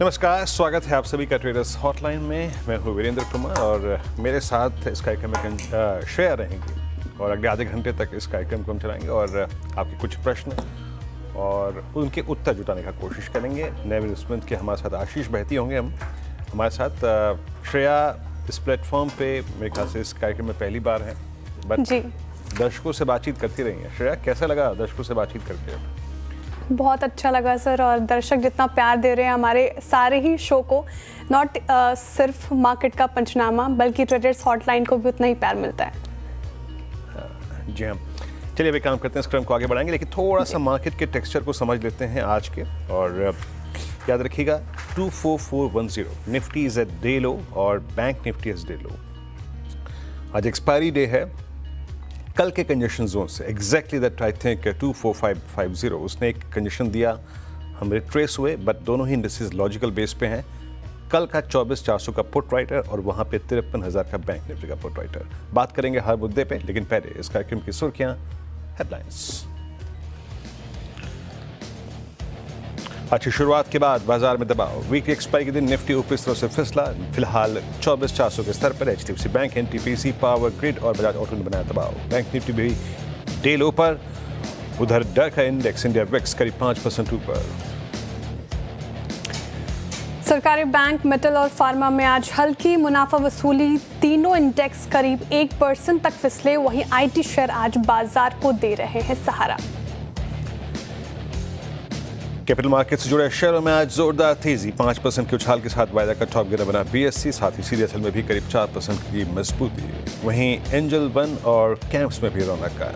नमस्कार, स्वागत है आप सभी का ट्रेडर्स हॉटलाइन में। मैं हूँ वीरेंद्र कुमार और मेरे साथ इस कार्यक्रम में श्रेया रहेंगी और अगले आधे घंटे तक इस कार्यक्रम को हम चलाएंगे और आपके कुछ प्रश्न और उनके उत्तर जुटाने का कोशिश करेंगे। नए इन्वेस्टमेंट के हमारे साथ आशीष बहती होंगे हमारे साथ। श्रेया इस प्लेटफॉर्म पे मेरे ख्याल से इस कार्यक्रम में पहली बार है, बट दर्शकों से बातचीत करती रही है। श्रेया, कैसा लगा दर्शकों से बातचीत करके? बहुत अच्छा लगा सर, और दर्शक जितना प्यार दे रहे हैं हमारे सारे ही शो को, नॉट सिर्फ मार्केट का पंचनामा बल्कि ट्रेडर्स हॉटलाइन को भी उतना ही प्यार मिलता है। जी हाँ, चलिए अभी काम करते हैं, इस क्रम को आगे बढ़ाएंगे, लेकिन थोड़ा सा मार्केट के टेक्सचर को समझ लेते हैं आज के। और याद रखिएगा 24410 Nifty is at day low और bank Nifty is day low. आज एक्सपायरी डे है। कल के कंजेशन जोन से एग्जैक्टली दैट आई थिंक 24550 उसने एक कंजेशन दिया, हम रिट्रेस हुए, बट दोनों ही इंडेक्सेस लॉजिकल बेस पे हैं। कल का 24400 का पुट राइटर और वहाँ पे 53,000 का बैंक निफ्टी का पुट राइटर। बात करेंगे हर मुद्दे पे, लेकिन पहले इस कार्यक्रम की सुर्खियाँ, हेडलाइंस। आज की शुरुआत के बाद बाजार में दबाव। वीकली एक्सपायरी के दिन निफ्टी ऊपरी स्तरों से फिसला, फिलहाल 24,400 के स्तर पर। HDFC bank, NTPC, power grid और बजाज ऑटो ने बनाया दबाव। बैंक निफ्टी भी डे लो पर। उधर डर का इंडेक्स इंडिया विक्स करीब 5% ऊपर। सरकारी बैंक, मेटल और फार्मा में आज हल्की मुनाफा वसूली। तीनों इंडेक्स करीब 1% तक फिसले। वहीं आईटी शेयर आज बाजार को दे रहे हैं सहारा। कैपिटल मार्केट से जुड़े शेयरों में आज जोरदार तेजी। 5% के उछाल के साथ वायदा का टॉप गिरर बना बीएससी, साथ ही सीडीएसएल में भी करीब 4% की मजबूती। वहीं एंजल वन और कैंप्स में भी रौनक है।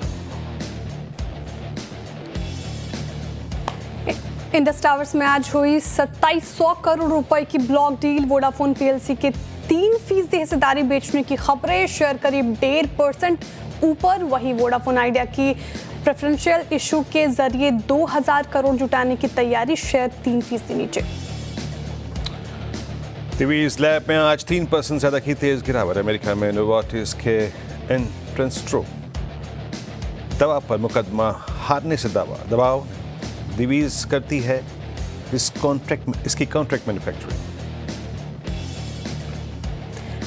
इंडस टावर्स में आज हुई 2700 करोड़ रुपए की ब्लॉक डील। वोडाफोन पीएलसी के 3% हिस्सेदारी बेचने की खबरें। शेयर करीब 1.5% ऊपर। वहीं वोडाफोन आइडिया की प्रेफरेंशियल इशू के जरिए 2000 करोड़ जुटाने की तैयारी। शेयर 3% नीचे। दिवीज लैब में आज 3% ज्यादा की तेज गिरावट। अमेरिका में नोवार्टिस के एंट्रेंस्ट्रो दवा पर मुकदमा हारने से दबाव। दिवीज करती है इसकी कॉन्ट्रैक्ट मैन्युफैक्चरिंग।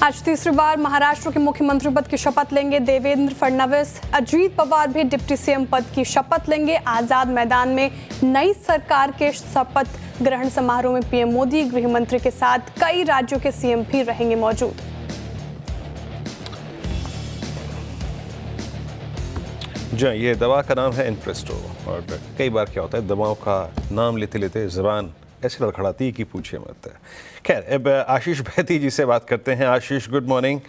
आज तीसरी बार महाराष्ट्र के मुख्यमंत्री पद की शपथ लेंगे देवेंद्र फडणवीस। अजीत पवार भी डिप्टी सीएम पद की शपथ लेंगे। आजाद मैदान में नई सरकार के शपथ ग्रहण समारोह में पीएम मोदी, गृह मंत्री के साथ कई राज्यों के सीएम भी रहेंगे मौजूद। जी, ये दवा का नाम है एंट्रेस्ट्रो। और कई बार क्या होता है, दवाओं का नाम लेते लेते जबान ऐसे लड़खड़ाती है कि पूछिए मत। खैर, अब आशीष बहती जी से बात करते हैं। आशीष, गुड मॉर्निंग।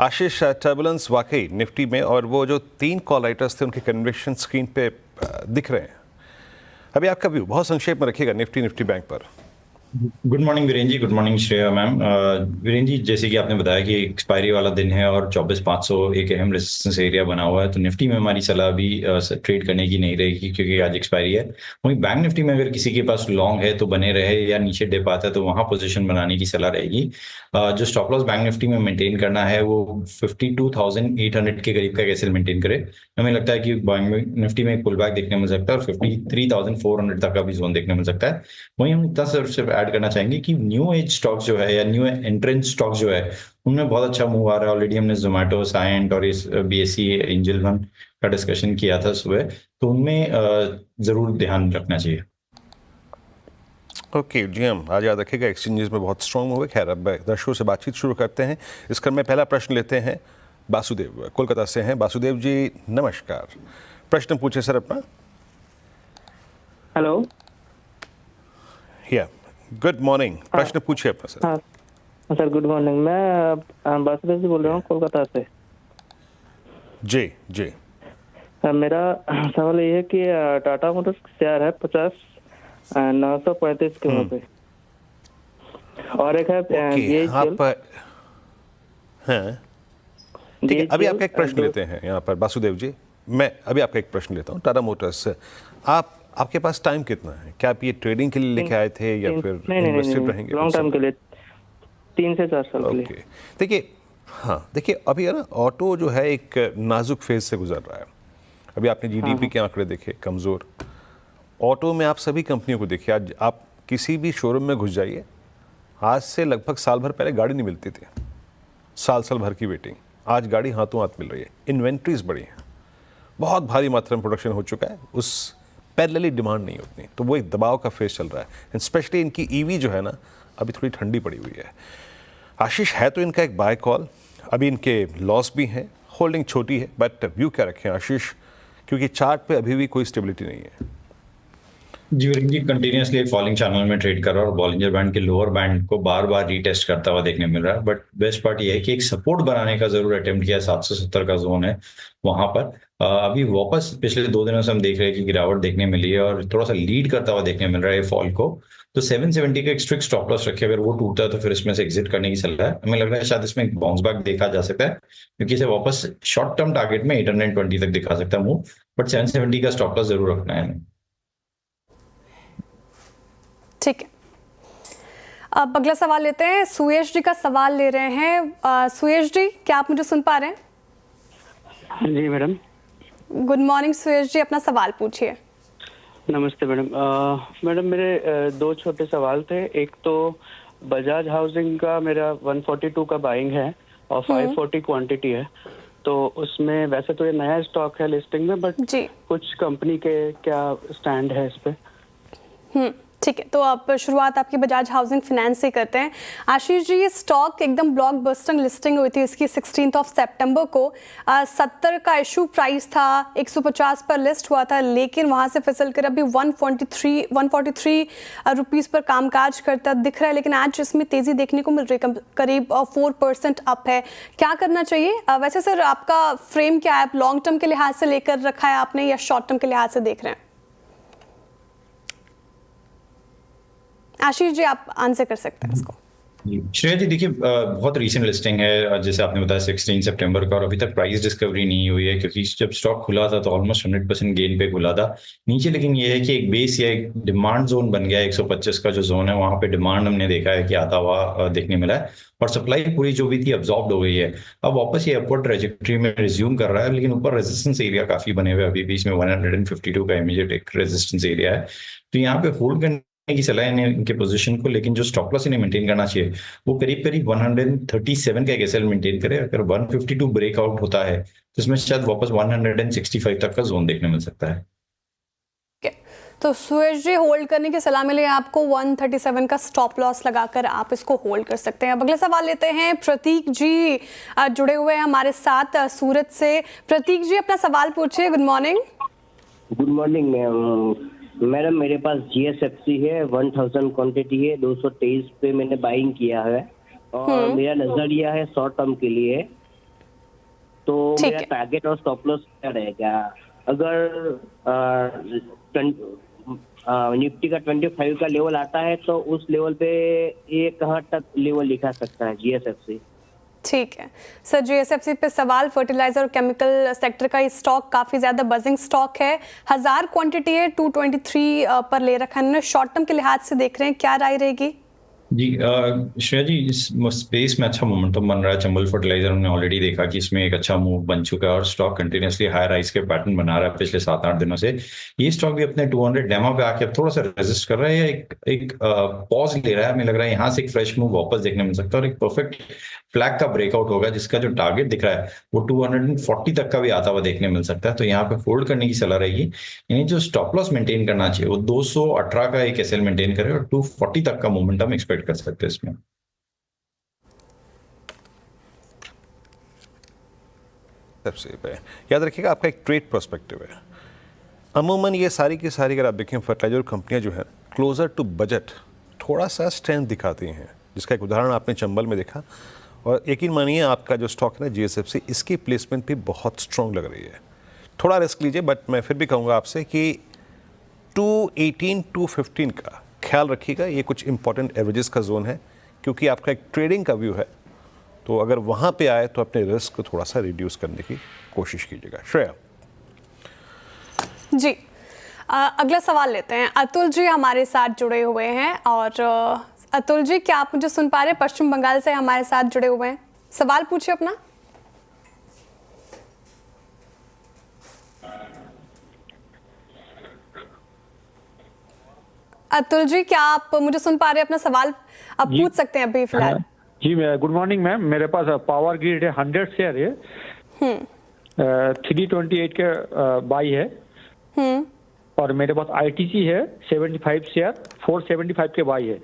आशीष, टर्बुलेंस वाकई निफ्टी में, और वो जो 3 कॉल राइटर्स थे उनके कन्वेक्शन स्क्रीन पे दिख रहे हैं। अभी आपका व्यू बहुत संक्षेप में रखिएगा निफ्टी बैंक पर। Good morning Virendra ji, good morning Shreya ma'am. Virendra ji, जैसे कि आपने बताया कि एक्सपायरी वाला दिन है और 24,500 एक अहम रेजिस्टेंस एरिया बना हुआ है, तो निफ्टी में हमारी सलाह भी ट्रेड करने की नहीं रहेगी क्योंकि आज एक्सपायरी है। वहीं बैंक निफ्टी में अगर किसी के पास लॉन्ग है तो बने रहे, या नीचे डिप आता है तो वहां पोजीशन बनाने की सलाह रहेगी। जो स्टॉप लॉस बैंक निफ्टी में मेंटेन करना है वो 52,800 के करीब का कैसे मेंटेन करे। हमें लगता है कि बैंक निफ्टी में एक पुल बैक देखने मिल सकता है और 53,400 तक का भी जोन देखने मिल सकता है। वहीं हम इतना सिर्फ ऐड करना चाहेंगे कि न्यू एज स्टॉक जो है या न्यू एंट्रेंस स्टॉक जो है उनमें बहुत अच्छा मूव आ रहा है। ऑलरेडी हमने जोमेटो, साइंट और इस बीएससी एंजल वन का डिस्कशन किया था सुबह, तो उनमें जरूर ध्यान रखना चाहिए। ओके जी, हम आज याद रखिएगा एक्सचेंजेस में बहुत स्ट्रॉन्ग हुए। खैर, अब दर्शकों से बातचीत शुरू करते हैं। इस क्रम में पहला प्रश्न लेते हैं। वासुदेव कोलकाता से हैं। वासुदेव जी नमस्कार, प्रश्न पूछे सर अपना। हेलो, या गुड मॉर्निंग, प्रश्न पूछिए अपना सर। हाँ सर, गुड मॉर्निंग। मैं वासुदेव जी बोल रहा हूँ कोलकाता से। जी जी, मेरा सवाल ये है कि टाटा मोटर्स शेयर है 50,935 के पे, और एक है आप हैं, ठीक है। अभी आपका एक प्रश्न लेते हैं यहाँ पर वासुदेव जी। मैं अभी आपका एक प्रश्न लेता हूँ। टाटा मोटर्स, आपके पास टाइम कितना है? क्या आप ये ट्रेडिंग के लिए लेके आए थे या फिर इन्वेस्टेड रहेंगे? लॉन्ग टाइम के लिए, 3 से 4 साल के लिए। देखिए, हाँ देखिए, अभी है ना ऑटो जो है एक नाजुक फेज से गुजर रहा है। अभी आपने जीडीपी के आंकड़े देखे कमज़ोर। ऑटो में आप सभी कंपनियों को देखिए, आज आप किसी भी शोरूम में घुस जाइए, आज से लगभग साल भर पहले गाड़ी नहीं मिलती थी, साल भर की वेटिंग, आज गाड़ी हाथों हाथ मिल रही है, इन्वेंट्रीज बढ़ी हैं, बहुत भारी मात्रा में प्रोडक्शन हो चुका है, उस पैरेलली डिमांड नहीं होती, तो वो एक दबाव का फेस चल रहा है। एंड स्पेशली इनकी ईवी जो है ना अभी थोड़ी ठंडी पड़ी हुई है। आशीष, है तो इनका एक बाय कॉल, अभी इनके लॉस भी हैं, होल्डिंग छोटी है, बट व्यू क्या रखें आशीष, क्योंकि चार्ट पे अभी भी कोई स्टेबिलिटी नहीं है। जी वीरेंद्र जी, कंटिन्यूसली एक फॉलिंग चैनल में ट्रेड कर रहा है और बॉलिंजर बैंड के लोअर बैंड को बार बार रीटेस्ट करता हुआ देखने मिल रहा है। बट बेस्ट पार्ट ये है कि एक सपोर्ट बनाने का जरूर अटेम्प्ट किया, 770 का जोन है वहां पर। अभी वापस पिछले 2 दिनों से हम देख रहे हैं कि गिरावट देखने मिली है और थोड़ा सा लीड करता हुआ देखने मिल रहा है फॉल को। तो 770 का एक स्ट्रिक्ट स्टॉप लॉस रखे, अगर वो टूटता है तो फिर इसमें से एग्जिट करने की सलाह है। हमें लग रहा है शायद इसमें एक बाउंस बैक देखा जा सकता है, क्योंकि इसे वापस शॉर्ट टर्म टारगेट में 820 तक दिखा सकता है मूव, बट 770 का स्टॉप लॉस जरूर रखना है हमें। ठीक है, अब अगला सवाल लेते हैं। सुयश जी का सवाल ले रहे हैं। सुयश जी, क्या आप मुझे सुन पा रहे हैं? जी मैडम। गुड मॉर्निंग सुयश जी, अपना सवाल पूछिए। नमस्ते मैडम। मैडम मेरे 2 छोटे सवाल थे। एक तो बजाज हाउसिंग का मेरा 142 का बाइंग है और 540 क्वांटिटी है, तो उसमें वैसे तो ये नया स्टॉक है लिस्टिंग में, बट जी कुछ कंपनी के क्या स्टैंड है इस पे? ठीक है, तो आप शुरुआत आपकी बजाज हाउसिंग फाइनेंस से करते हैं। आशीष जी, ये स्टॉक एकदम ब्लॉकबस्टर लिस्टिंग हुई थी इसकी 16 सितंबर को। 70 का इशू प्राइस था, 150 पर लिस्ट हुआ था, लेकिन वहां से फिसल कर अभी 143 रुपीस पर कामकाज करता दिख रहा है। लेकिन आज इसमें तेजी देखने को मिल रही है, करीब 4% अप है। क्या करना चाहिए वैसे सर? आपका फ्रेम क्या है? लॉन्ग टर्म के लिहाज से लेकर रखा है आपने या शॉर्ट टर्म के लिहाज से देख रहे हैं? आशीष जी, आप आंसर कर सकते हैं इसको। श्रेया जी, देखिए बहुत रीसेंट लिस्टिंग है, जैसे आपने बताया 16 सितंबर का, और अभी तक प्राइस डिस्कवरी नहीं हुई है, क्योंकि जब स्टॉक खुला था तो ऑलमोस्ट 100% गेन पे खुला था नीचे। लेकिन ये है कि एक बेस या एक डिमांड जोन बन गया है, 125 का जो जोन है वहां पे डिमांड हमने देखा है कि आता हुआ देखने मिला है, और सप्लाई पूरी जो भी थी अब्जॉर्ब हो गई है। अब वापस ये अपवर्ड ट्रेजेक्टरी में रिज्यूम कर रहा है, लेकिन ऊपर रेजिस्टेंस एरिया काफी बने हुए अभी भी, इसमें 152 का इमीडिएट एक रेजिस्टेंस एरिया है। तो यहाँ पे होल्ड करने की सलाह है इनके पोजीशन को, लेकिन जो स्टॉप लॉस इन्हें मेंटेन करना चाहिए वो करीब 137 का एक एसएल मेंटेन करे। अगर 152 ब्रेकआउट होता है तो इसमें शायद वापस 165 तक का जोन देखने मिल सकता है। तो सुयश जी, होल्ड करने की सलाह मिले आपको, 137 का स्टॉप लॉस लगाकर आप इसको होल्ड कर सकते हैं। अब अगला सवाल लेते हैं। प्रतीक जी जुड़े हुए हैं हमारे साथ सूरत से। प्रतीक जी, अपना सवाल पूछिए। Good morning. Good morning madam, मेरे पास GSFC है, 1000 क्वांटिटी है, 223 पे मैंने बाइंग किया है और मेरा नजरिया है शॉर्ट टर्म के लिए। तो मेरा टारगेट और स्टॉप लॉस क्या रहेगा? अगर निफ्टी का 25 का लेवल आता है तो उस लेवल पे ये कहाँ तक लेवल दिखा सकता है GSFC? ठीक है सर, GSFC पे सवाल, फर्टिलाइजर और केमिकल सेक्टर का ये स्टॉक काफी ज्यादा बजिंग स्टॉक है, 1000 क्वांटिटी है, 223 पर ले रखा है। शॉर्ट टर्म के लिहाज से देख रहे हैं, क्या राय रहेगी? जी श्रेया जी, इस स्पेस में अच्छा मोमेंटम बन रहा है। चंबल फर्टिलाइजर हमने ऑलरेडी देखा कि इसमें एक अच्छा मूव बन चुका है और स्टॉक कंटिन्यूसली हाई राइज के पैटर्न बना रहा है पिछले 7-8 दिनों से। ये स्टॉक भी अपने 200 डेमो पे आके अब थोड़ा सा रेजिस्ट कर रहा है, या एक पॉज ले रहा है। हमें लग रहा है यहाँ से एक फ्रेश मूव वापस देखने मिल सकता है और एक परफेक्ट फ्लैग का ब्रेकआउट होगा, जिसका जो टारगेट दिख रहा है वो 240 तक का भी आता हुआ देखने मिल सकता है। तो यहाँ पे होल्ड करने की सलाह रहेगी, यानी जो स्टॉप लॉस मेंटेन करना चाहिए वो 218 का एक एसएल मेंटेन करे और 240 तक का मोमेंटम एक्सपेक्ट कर सकते हैं इसमें। सबसे याद रखिएगा, आपका एक ट्रेड पर्सपेक्टिव है। अमूमन ये सारी की सारी अगर आप देखें फर्टिलाइजर कंपनियां जो हैं क्लोजर टू बजट थोड़ा सा स्ट्रेंथ दिखाती हैं, जिसका एक उदाहरण आपने चंबल में देखा। और यकीन मानिए आपका जो स्टॉक है ना GSFC, इसकी प्लेसमेंट भी बहुत स्ट्रॉन्ग लग रही है। थोड़ा रिस्क लीजिए, बट मैं फिर भी कहूँगा आपसे कि 218 215 का ख्याल रखिएगा। ये कुछ इंपॉर्टेंट एवरेजेस का जोन है, क्योंकि आपका एक ट्रेडिंग का व्यू है, तो अगर वहाँ पे आए तो अपने रिस्क को थोड़ा सा रिड्यूस करने की कोशिश कीजिएगा। श्रेया जी, अगला सवाल लेते हैं। अतुल जी हमारे साथ जुड़े हुए हैं। और अतुल जी, क्या आप मुझे सुन पा रहे हैं? पश्चिम बंगाल से हमारे साथ जुड़े हुए हैं, सवाल पूछिए अपना। अतुल जी, क्या आप मुझे सुन पा रहे हैं? अपना सवाल आप जी। पूछ सकते हैं अभी फिलहाल। जी गुड मॉर्निंग मैम, मेरे पास पावर ग्रिड है 100 शेयर है, 328 के बाई है, और मेरे पास आईटीसी है 75 शेयर 475 के बाई है।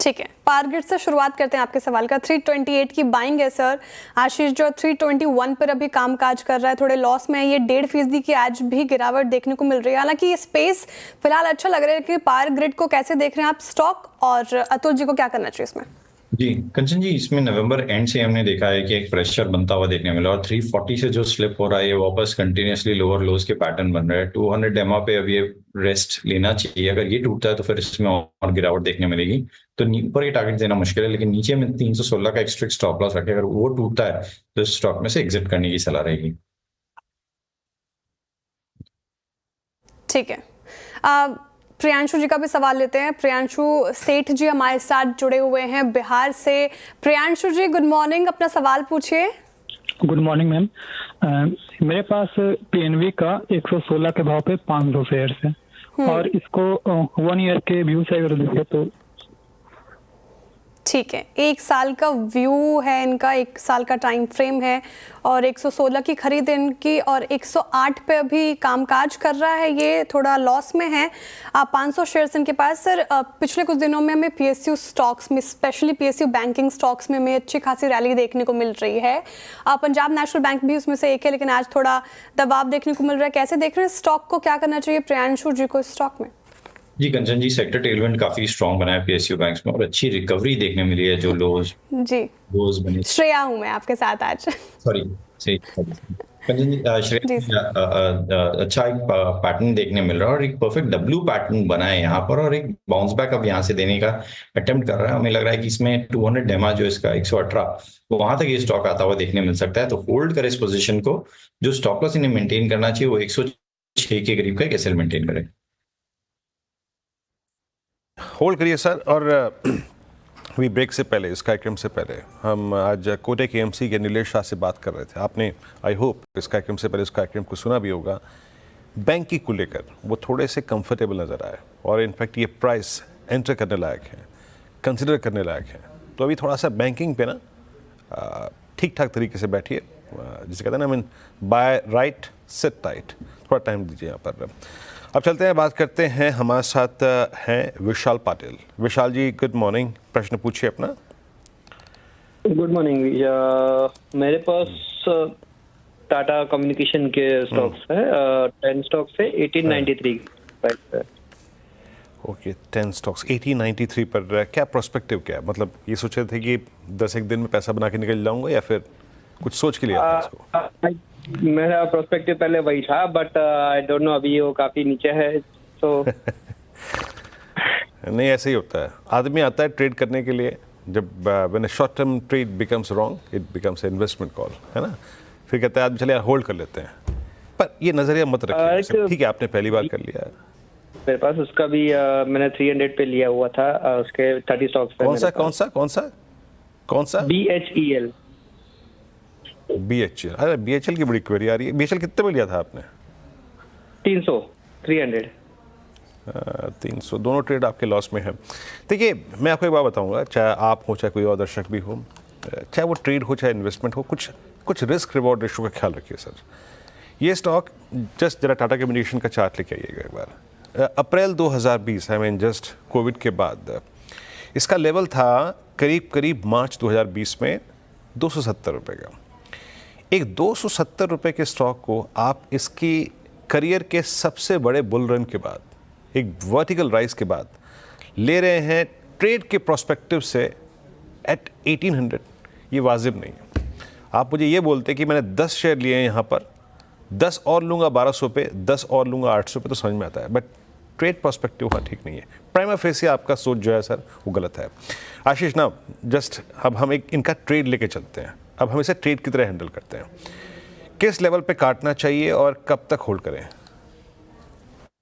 ठीक है, पावर ग्रिड से शुरुआत करते हैं आपके सवाल का। 328 की बाइंग है सर। आशीष जो 321 पर अभी कामकाज कर रहा है, थोड़े लॉस में है। ये 1.5% की आज भी गिरावट देखने को मिल रही है। हालांकि ये स्पेस फिलहाल अच्छा लग रहा है कि पावर ग्रिड को कैसे देख रहे हैं आप स्टॉक, और अतुल जी को क्या करना चाहिए इसमें? जी कंचन जी, इसमें नवंबर एंड से हमने देखा है कि एक प्रेशर बनता हुआ देखने मिला, और 340 से जो स्लिप हो रहा है ये वापस कंटिन्यूसली लोअर लोज के पैटर्न बन रहा है। 200 डेमा पे अब ये रेस्ट लेना चाहिए। अगर ये टूटता है तो फिर इसमें और गिरावट देखने मिलेगी। तो ऊपर ये टारगेट देना मुश्किल है, लेकिन नीचे में 316 का एक स्ट्रिक्ट स्टॉप लॉस रखे। अगर वो टूटता है तो इस स्टॉक में से एग्जिट करने की सलाह रहेगी। ठीक है, प्रियांशु जी का भी सवाल लेते हैं। प्रियांशु सेठ जी हमारे साथ जुड़े हुए हैं बिहार से। प्रियांशु जी गुड मॉर्निंग, अपना सवाल पूछिए। गुड मॉर्निंग मैम, मेरे पास पीएनबी का 116 के भाव पे 500 शेयर है, और इसको 1 ईयर के व्यू से अगर देखें तो। ठीक है, 1 साल का व्यू है इनका, 1 साल का टाइम फ्रेम है, और 116 की खरीद है इनकी, और 108 पे अभी कामकाज कर रहा है। ये थोड़ा लॉस में है। 500 शेयर्स इनके पास। सर पिछले कुछ दिनों में हमें पीएसयू स्टॉक्स में, स्पेशली पीएसयू बैंकिंग स्टॉक्स में हमें अच्छी खासी रैली देखने को मिल रही है। पंजाब नेशनल बैंक भी उसमें से एक है, लेकिन आज थोड़ा दबाव देखने को मिल रहा है। कैसे देख रहे हैं स्टॉक को? क्या करना चाहिए प्रियांशु जी को इस स्टॉक में? जी कंचन जी, सेक्टर टेलमेंट काफी स्ट्रॉन्ग बना है पीएसयू बैंक्स में, और अच्छी रिकवरी देखने मिली है। जो लोज बने। श्रेया हूं मैं आपके साथ आज। सॉरी, कंचन जी, श्रेया, अच्छा एक पैटर्न देखने मिल रहा है, और एक परफेक्ट डब्ल्यू पैटर्न बना है यहाँ पर, और एक बाउंस बैक अब यहाँ से देने का अटेम्प्ट कर रहा है। हमें लग रहा है कि इसमें 200 डेमा जो इसका 118 वहां तक ये स्टॉक आता हुआ देखने मिल सकता है। तो होल्ड करे इस पोजीशन को। जो स्टॉप लॉस इन्हें मेंटेन करना चाहिए वो 106 के करीब का एक एसएल मेंटेन करे। होल्ड करिए सर। और अभी ब्रेक से पहले, इस कार्यक्रम से पहले, हम आज कोटक एएमसी के नीलेश शाह से बात कर रहे थे। आपने आई होप इस कार्यक्रम से पहले इस कार्यक्रम को सुना भी होगा। बैंकिंग को लेकर वो थोड़े से कंफर्टेबल नज़र आए, और इनफैक्ट ये प्राइस एंटर करने लायक है, कंसिडर करने लायक है। तो अभी थोड़ा सा बैंकिंग पे ना ठीक ठाक तरीके से बैठिए, जिसे कहते हैं ना, mean by right seat tight. थोड़ा टाइम दीजिए यहाँ पर। अब चलते हैं, बात करते हैं। हमारे साथ हैं विशाल पाटिल। विशाल जी गुड मॉर्निंग, प्रश्न पूछिए अपना। Good morning. मेरे पास टाटा कम्युनिकेशन के स्टॉक्स है, 10 स्टॉक्स है, 1893 प्राइस है। ओके, 10 स्टॉक्स 1893 पर। क्या प्रोस्पेक्टिव क्या है? मतलब ये सोचे थे कि 10 एक दिन में पैसा बना के निकल जाऊंगा, या फिर कुछ सोच के लिए आपने इसको? मेरा प्रोस्पेक्टिव पहले वही था, बट आई डोंट नो, अभी वो काफी नीचे है तो नहीं, ऐसे ही होता है। आदमी आता है ट्रेड करने के लिए, जब when short term trade becomes wrong, it becomes investment call, है ना। फिर कहता है आदमी चले यार होल्ड कर लेते हैं। पर ये नजरिया मत रखिए। ठीक है, आपने पहली बार कर लिया। मेरे पास उसका भी मैंने 300 पे लिया हुआ था, उसके 30 स्टॉक्स पे। कौन सा? BHEL। BHEL, अरे BHEL की बड़ी क्वेरी आ रही है। BHEL कितने में लिया था आपने? 300, 300। 300। दोनों ट्रेड आपके लॉस में है। देखिए, मैं आपको एक बात बताऊंगा, चाहे आप हो चाहे कोई और दर्शक भी हो, चाहे वो ट्रेड हो चाहे इन्वेस्टमेंट हो, कुछ रिस्क रिवॉर्ड रेशो का ख्याल रखिए सर। ये स्टॉक, जस्ट जरा टाटा कम्युनिकेशन का चार्ट लेके आइएगा एक बार। अप्रैल 2020, आई मीन जस्ट कोविड के बाद, इसका लेवल था करीब मार्च 2020 में 270 रुपये का। एक 270 रुपये के स्टॉक को आप इसकी करियर के सबसे बड़े बुल रन के बाद, एक वर्टिकल राइज के बाद ले रहे हैं ट्रेड के प्रोस्पेक्टिव से एट 1800। ये वाजिब नहीं है। आप मुझे ये बोलते कि मैंने 10 शेयर लिए हैं यहाँ पर, 10 और लूँगा 1200 पे, 10 और लूँगा 800 पे, तो समझ में आता है। बट ट्रेड पर्सपेक्टिव वहाँ ठीक नहीं है। प्राइमा फेसी आपका सोच जो है सर वो गलत है। आशीष ना, जस्ट अब हम एक इनका ट्रेड लेके चलते हैं। अब हम इसे ट्रेड की तरह हैंडल करते हैं। किस लेवल पे काटना चाहिए और कब तक होल्ड करें?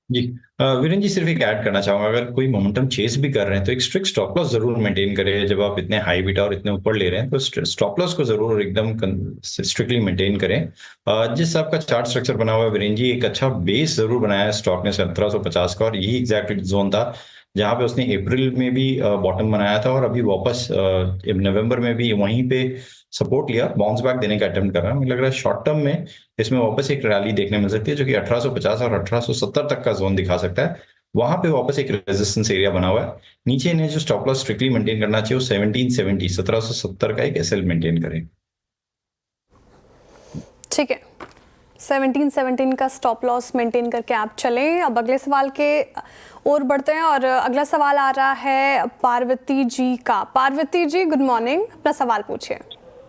जी वीरेंद्र जी, सिर्फ एक ऐड करना चाहूंगा, अगर कोई मोमेंटम चेस भी कर रहे हैं तो एक स्ट्रिक्ट स्टॉप लॉस जरूर मेंटेन करें। जब आप इतने हाई बीटा और इतने ऊपर ले रहे हैं तो स्टॉप लॉस को जरूर एकदम स्ट्रिक्टली मेंटेन करें। जिस आपका चार्ट स्ट्रक्चर बना हुआ है वीरेंद्र जी, एक अच्छा बेस जरूर बनाया है स्टॉक ने 1750 का, और यही एग्जैक्ट जोन था जहां पे उसने अप्रैल में भी बॉटम बनाया था और अभी वापस नवंबर में भी वहीं पे सपोर्ट लिया, बाउंस बैक देने का अटेम्प्ट कर रहा है। मुझे लग रहा है शॉर्ट टर्म में इसमें वापस एक रैली देखने मिल सकती है, जो कि 1850 और 1870 तक का जोन दिखा सकता है। वहां पे वापस एक रेजिस्टेंस एरिया बना हुआ है। नीचे इन्हें जो स्टॉप लॉस स्ट्रिक्टली मेंटेन करना चाहिए वो 1770 का एक एसएल मेंटेन करें। ठीक है, 17 का स्टॉप लॉस मेंटेन करके आप चलें। अब अगले सवाल के और बढ़ते हैं और अगला सवाल आ रहा है पार्वती जी का। पार्वती जी गुड मॉर्निंग, अपना सवाल पूछिए।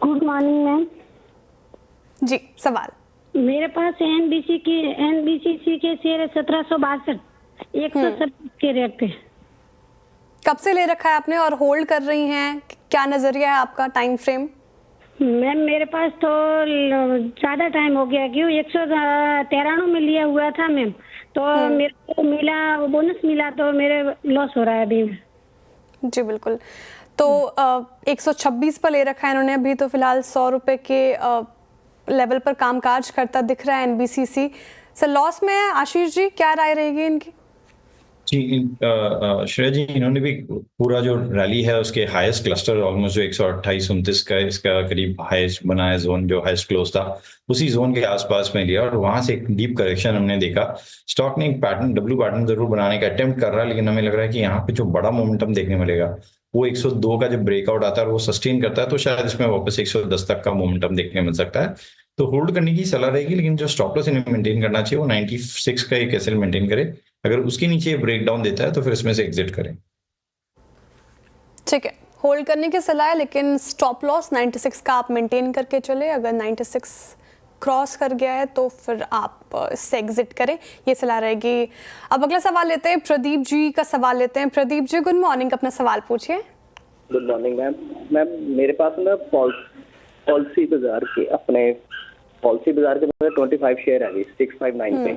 गुड मॉर्निंग मैम जी, सवाल। मेरे पास एनबीसीसी के शेयर है 1762, 170 के रेट पे। कब से ले रखा है आपने और होल्ड कर रही हैं? क्या नजरिया है आपका, टाइम फ्रेम? मैम मेरे पास तो ज्यादा टाइम हो गया, क्यों 193 में लिया हुआ था मैम, तो मेरे को मिला बोनस मिला तो मेरे लॉस हो रहा है अभी। जी बिल्कुल, तो 126 पर ले रखा है इन्होंने अभी, तो फिलहाल 100 रुपए के लेवल पर कामकाज करता दिख रहा है एनबीसीसी। सर लॉस में है आशीष जी, क्या राय रहेगी इनकी? जी श्रेया जी, इन्होंने भी पूरा जो रैली है उसके हाईएस्ट क्लस्टर ऑलमोस्ट जो 128-29 का इसका करीब हाईएस्ट बना है जोन, जो हाईएस्ट क्लोज था उसी जोन के आसपास में लिया और वहां से एक डीप करेक्शन हमने देखा। स्टॉक ने एक पैटर्न डब्ल्यू पैटर्न जरूर बनाने का अटेम्प्ट कर रहा है, लेकिन हमें लग रहा है कि यहाँ पे जो बड़ा मोमेंटम देखने मिलेगा वो 102 का जब ब्रेकआउट आता है और वो सस्टेन करता है तो शायद इसमें वापस 110 तक का मोमेंटम देखने मिल सकता है। तो होल्ड करने की सलाह रहेगी, लेकिन जो स्टॉप लॉस इन्हें मेंटेन करना चाहिए वो 96 का एक एसएल मेंटेन करे। अगर उसके नीचे ब्रेक डाउन देता है तो फिर इसमें से एग्जिट करें। ठीक है, होल्ड करने की सलाह है, लेकिन स्टॉप लॉस 96 का आप मेंटेन करके चले। अगर 96 क्रॉस कर गया है तो फिर आप इससे एग्जिट करें, ये सलाह रहेगी। अब अगला सवाल लेते हैं, प्रदीप जी का सवाल लेते हैं। प्रदीप जी गुड मॉर्निंग, अपना सवाल पूछिए। Good morning ma'am. मैम मेरे पास ना पॉलिसी बाजार के मेरे 25 शेयर है अभी 659 पे।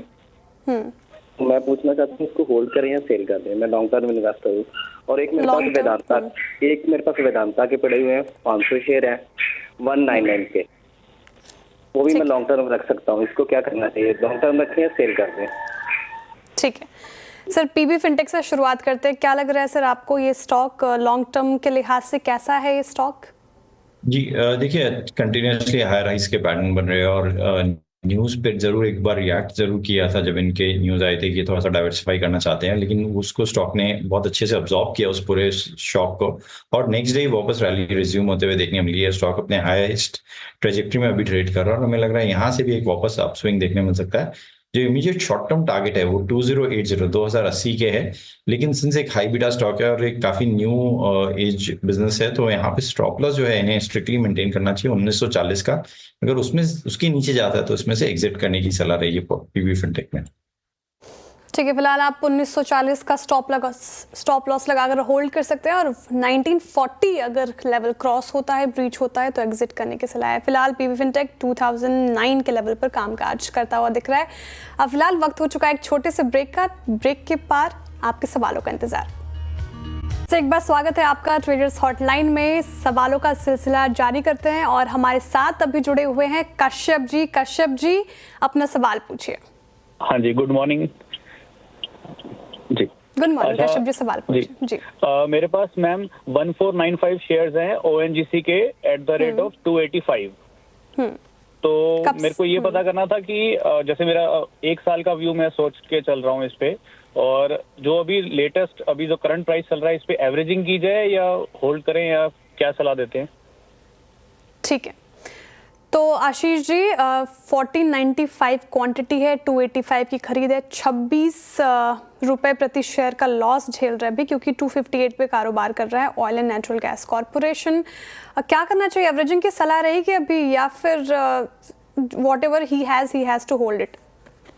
तो मैं पूछना चाहता हूँ इसको होल्ड करें या सेल कर दें। मैं लॉन्ग टर्म इन्वेस्टर हूँ और एक मेरे पास वेदांता के पड़े हुए हैं 500 शेयर है 199 के, वो भी मैं लॉन्ग टर्म रख सकता हूँ। इसको क्या करना चाहिए, लॉन्ग टर्म रखें या सेल कर दें? ठीक है सर, पीबी फिनटेक से शुरुआत करते हैं। क्या लग रहा है सर आपको, ये स्टॉक लॉन्ग टर्म के लिहाज से कैसा है ये स्टॉक? जी देखिए, कंटिन्यूसली हायर हाइस के पैटर्न बन रहे हैं और न्यूज़ पे जरूर एक बार रिएक्ट जरूर किया था जब इनके न्यूज़ आए थे कि थोड़ा सा डाइवर्सिफाई करना चाहते हैं, लेकिन उसको स्टॉक ने बहुत अच्छे से अब्जॉर्ब किया उस पूरे शॉक को और नेक्स्ट डे वापस रैली रिज्यूम होते हुए देखने मिली है। स्टॉक अपने हाईएस्ट ट्रेजेक्ट्री में अभी ट्रेड कर रहा है और हमें लग रहा है यहाँ से भी एक वापस अपस्विंग देखने मिल सकता है। जो इमीडिएट शॉर्ट टर्म टारगेट है वो 2080 के है, लेकिन सिंस एक हाई बीटा स्टॉक है और एक काफी न्यू एज बिजनेस है तो यहाँ पे स्टॉप लॉस जो है इन्हें स्ट्रिक्टली मेंटेन करना चाहिए 1940 का। अगर उसमें उसके नीचे जाता है तो इसमें से एग्जिट करने की सलाह रहेगी पीबी फिनटेक में। ठीक है, फिलहाल आप 1940 का स्टॉप लॉस लगाकर होल्ड कर सकते हैं और 1940 अगर लेवल क्रॉस होता है, ब्रीच होता है तो एग्जिट करने की सलाह है। फिलहाल पीबी फिनटेक 2009 के लेवल पर कामकाज करता हुआ दिख रहा है। अब फिलहाल वक्त हो चुका है एक छोटे से ब्रेक का। ब्रेक के पार आपके सवालों का इंतजार। तो एक बार स्वागत है आपका ट्रेडर्स हॉटलाइन में। सवालों का सिलसिला जारी करते हैं और हमारे साथ अभी जुड़े हुए हैं कश्यप जी। कश्यप जी अपना सवाल पूछिए। हाँ जी, गुड मॉर्निंग जी। गुड मॉर्निंग कश्यप जी, सवाल पूछिए जी। मेरे पास मैम 1495 शेयर्स हैं ओएनजीसी के एट द रेट ऑफ 285। तो मेरे को ये पता करना था कि जैसे मेरा एक साल का व्यू मैं सोच के चल रहा हूँ इस पे, और जो अभी लेटेस्ट अभी जो करंट प्राइस चल रहा है इस पे एवरेजिंग की जाए या होल्ड करें, या क्या सलाह देते हैं? ठीक है, तो आशीष जी 1495 क्वांटिटी है, 285 की खरीद है, 26 रुपए प्रति शेयर का लॉस झेल रहा है अभी क्योंकि 258 पे कारोबार कर रहा है oil and natural gas corporation. क्या करना चाहिए, एवरेजिंग की सलाह रहेगी अभी या फिर whatever he has to hold it?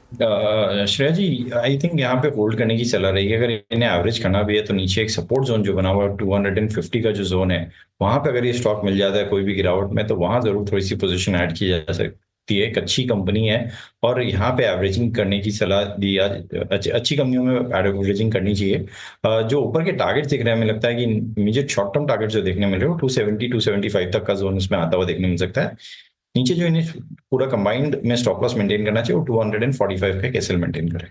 Shreya ji, I think यहाँ पे होल्ड करने की सलाह रहेगी। अगर इन्हें एवरेज करना भी है तो नीचे एक सपोर्ट जोन जो बना हुआ है 250 का जो जोन है, वहां पे अगर ये स्टॉक मिल जाता है कोई भी गिरावट में तो वहां जरूर थोड़ी सी पोजीशन ऐड की जा सकती है। एक अच्छी कंपनी है और यहाँ पे एवरेजिंग करने की सलाह दी। अच्छी कंपनियों में एवरेजिंग करनी चाहिए। जो ऊपर के टारगेट दिख रहे हैं, हमें लगता है कि इमीडिएट शॉर्ट टर्म टारगेट जो देखने मिल रहे हो 270-275 तक का जोन इसमें आता हुआ देखने मिल सकता है। नीचे जो इन्हें पूरा कंबाइंड में स्टॉप लॉस मेंटेन करना चाहिए वो 245 का कैसल मेंटेन करें।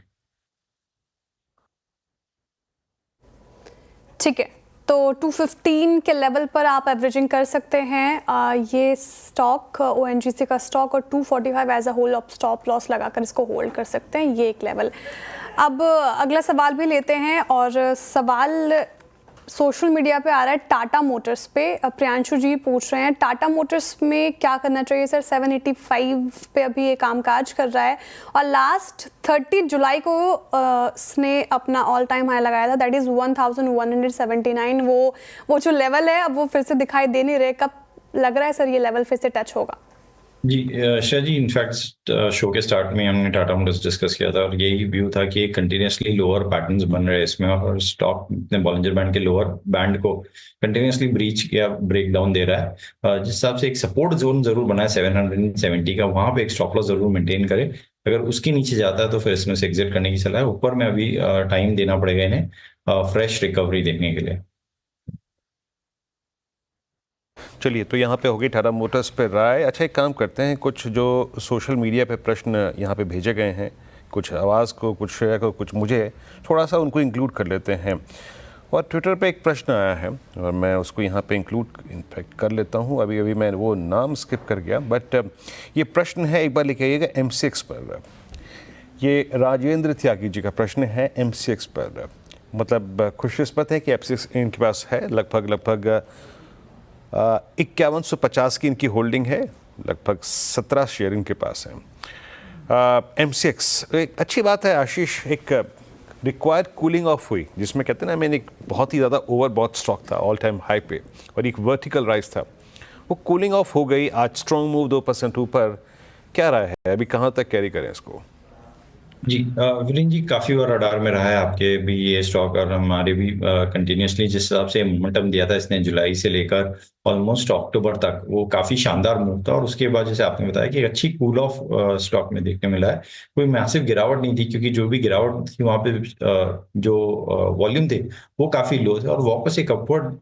ठीक है, तो 215 के लेवल पर आप एवरेजिंग कर सकते हैं ये स्टॉक ONGC का स्टॉक, और 245 एज अ होल आप स्टॉप लॉस लगाकर इसको होल्ड कर सकते हैं, ये एक लेवल। अब अगला सवाल भी लेते हैं, और सवाल सोशल मीडिया पे आ रहा है टाटा मोटर्स पे। प्रियांशु जी पूछ रहे हैं टाटा मोटर्स में क्या करना चाहिए सर, 785 पे अभी ये कामकाज कर रहा है, और लास्ट 30 जुलाई को इसने अपना ऑल टाइम हाई लगाया था, दैट इज़ 1179। वो जो लेवल है अब वो फिर से दिखाई दे नहीं रहे, कब लग रहा है सर ये लेवल फिर से टच होगा? जी शाह जी, इनफैक्ट शो के स्टार्ट में हमने टाटा मोटर्स डिस्कस किया था और यही व्यू था कि कंटिन्यूसली लोअर पैटर्न्स बन रहे हैं इसमें, और स्टॉक ने बॉलिंजर बैंड के लोअर बैंड को कंटिन्यूसली ब्रीच किया, ब्रेक डाउन दे रहा है। जिस हिसाब से एक सपोर्ट जोन जरूर बना है 770 का, वहां पे एक स्टॉप लॉस जरूर मेंटेन करे। अगर उसके नीचे जाता है तो फिर इसमें से एग्जिट करने की सलाह है। ऊपर में अभी टाइम देना पड़ेगा इन्हें फ्रेश रिकवरी देखने के लिए। चलिए, तो यहाँ पे होगी टाटा मोटर्स पे राय। अच्छा, एक काम करते हैं, कुछ जो सोशल मीडिया पे प्रश्न यहाँ पे भेजे गए हैं, कुछ आवाज़ को, कुछ श्रेया को, कुछ मुझे, थोड़ा सा उनको इंक्लूड कर लेते हैं। और ट्विटर पे एक प्रश्न आया है और मैं उसको यहाँ पे इंक्लूड इनफैक्ट कर लेता हूँ। अभी मैं वो नाम स्किप कर गया, बट ये प्रश्न है, एक बार लिख आइएगा MCX पर। ये राजेंद्र त्यागी जी का प्रश्न है MCX पर। मतलब खुशकिस्मत है कि MCX इनके पास है, लगभग 5150 की इनकी होल्डिंग है, लगभग 17 शेयर इनके पास है। MCX एक अच्छी बात है आशीष, एक रिक्वायर्ड कूलिंग ऑफ हुई, जिसमें कहते हैं ना, मैंने एक बहुत ही ज़्यादा ओवरबॉट स्टॉक था ऑल टाइम हाई पे और एक वर्टिकल राइज था, वो कूलिंग ऑफ हो गई। आज स्ट्रॉन्ग मूव 2% ऊपर। क्या राय है, अभी कहाँ तक कैरी करें इसको? जी वीरेंद्र जी, काफी बार रडार में रहा है आपके भी ये स्टॉक, और हमारे भी कंटिन्यूसली जिस हिसाब से मोमेंटम दिया था इसने जुलाई से लेकर ऑलमोस्ट अक्टूबर तक, वो काफी शानदार मूव था। और उसके बाद जैसे आपने बताया कि अच्छी कूल ऑफ स्टॉक में देखने मिला है, कोई मैसिव गिरावट नहीं थी, क्योंकि जो भी गिरावट थी वहां पे जो वॉल्यूम थे वो काफी लो थे, और वापस एक अपवर्ड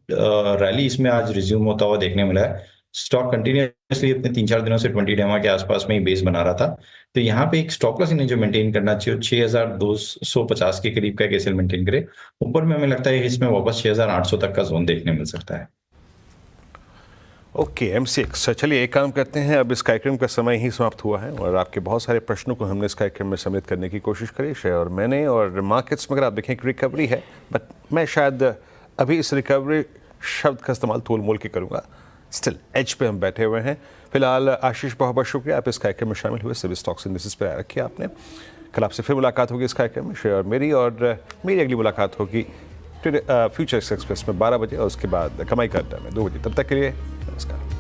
रैली इसमें आज रिज्यूम होता हुआ देखने मिला है। स्टॉक कंटिन्यूसली अपने 3-4 दिनों से 20 डेमा के आसपास में ही बेस बना रहा था, तो यहाँ पे एक स्टॉप लॉस इन्हें जो मेंटेन करना चाहिए 6250 के करीब का कैसे मेंटेन करे। ऊपर में हमें लगता है इसमें वापस 6800 तक का जोन देखने मिल सकता है। Okay, MCX। चलिए, एक काम करते हैं, अब इस कार्यक्रम का समय ही समाप्त हुआ है और आपके बहुत सारे प्रश्नों को हमने इस कार्यक्रम में सम्मिलित करने की कोशिश करी, श्रेया और मैंने। और मार्केट्स में अगर आप देखें एक रिकवरी है, बट मैं शायद अभी इस रिकवरी शब्द का इस्तेमाल तोल मोल के करूँगा। स्टिल एज पे हम बैठे हुए हैं। फिलहाल आशीष, बहुत बहुत शुक्रिया, आप इस कार्यक्रम में शामिल हुए, सभी स्टॉक्स इंडिसेस पर रखी आपने। कल आपसे फिर मुलाकात होगी इस कार्यक्रम में, श्रेया और मेरी अगली मुलाकात होगी फ्यूचर एक्सप्रेस में 12 बजे और उसके बाद कमाई का अड्डा में 2 बजे। तब तक के लिए नमस्कार।